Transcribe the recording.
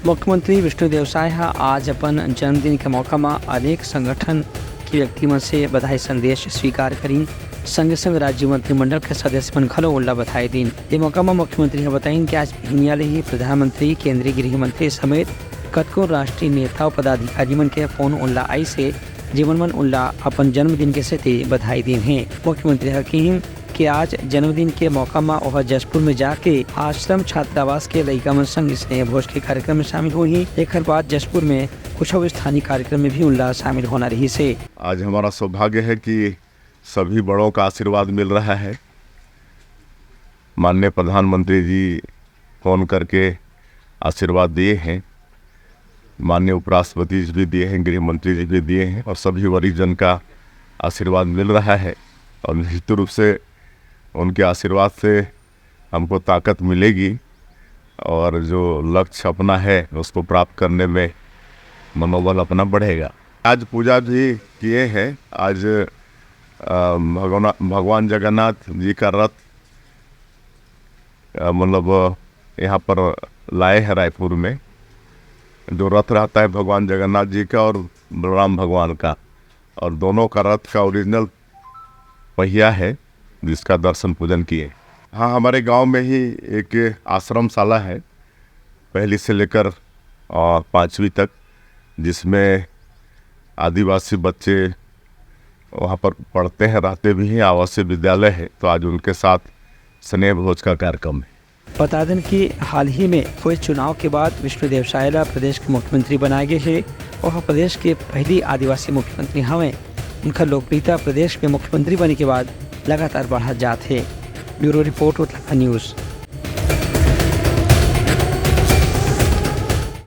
मुख्यमंत्री विष्णुदेव साय आज अपन जन्मदिन के मौका में अनेक संगठन के व्यक्ति मन से बधाई संदेश स्वीकार करी। संग संग राज्य मंत्रिमंडल के सदस्य मन घलो उल्ला बधाई दिन। ये मौका में मुख्यमंत्री ने बताइन कि आज भिनिया ले ही प्रधानमंत्री, केंद्रीय गृह मंत्री समेत कतको राष्ट्रीय नेता और पदाधिकारी मन के फोन उल्ला आई से जीवन मन उल्ला अपन जन्मदिन के सेती बधाई दिन है। मुख्यमंत्री ने कही कि आज जन्मदिन के मौका में वह जशपुर में जाके आश्रम छात्रावास के लड़का मन संग स्नेह भोज के कार्यक्रम में शामिल हुई। एक बाद जशपुर में कुछ स्थानीय कार्यक्रम में भी उल्लास शामिल होना रही से। आज हमारा सौभाग्य है कि सभी बड़ों का आशीर्वाद मिल रहा है। माननीय प्रधानमंत्री जी फोन करके आशीर्वाद दिए हैं, माननीय उपराष्ट्रपति जी भी दिए हैं, गृह मंत्री जी भी दिए हैं और सभी वरिष्ठ जन का आशीर्वाद मिल रहा है। और निश्चित रूप से उनके आशीर्वाद से हमको ताकत मिलेगी और जो लक्ष्य अपना है उसको प्राप्त करने में मनोबल अपना बढ़ेगा। आज पूजा भी किए हैं। आज भगवान जगन्नाथ जी का रथ मतलब यहाँ पर लाए हैं रायपुर में। जो रथ रहता है भगवान जगन्नाथ जी का और बलराम भगवान का, और दोनों का रथ का ओरिजिनल पहिया है जिसका दर्शन पूजन किए। हाँ, हमारे गांव में ही एक आश्रमशाला है, पहली से लेकर 5वीं तक, जिसमें आदिवासी बच्चे वहाँ पर पढ़ते हैं, रहते भी हैं। आवासीय विद्यालय है, तो आज उनके साथ स्नेह भोज का कार्यक्रम है। बता दें कि हाल ही में हुए चुनाव के बाद विष्णुदेव साय प्रदेश के मुख्यमंत्री बनाए गए हैं। वह प्रदेश के पहली आदिवासी मुख्यमंत्री हमें। उनका लोकप्रियता प्रदेश में मुख्यमंत्री बनने के बाद लगातार बढ़ा जात है। Bureau report Uttarakhand news.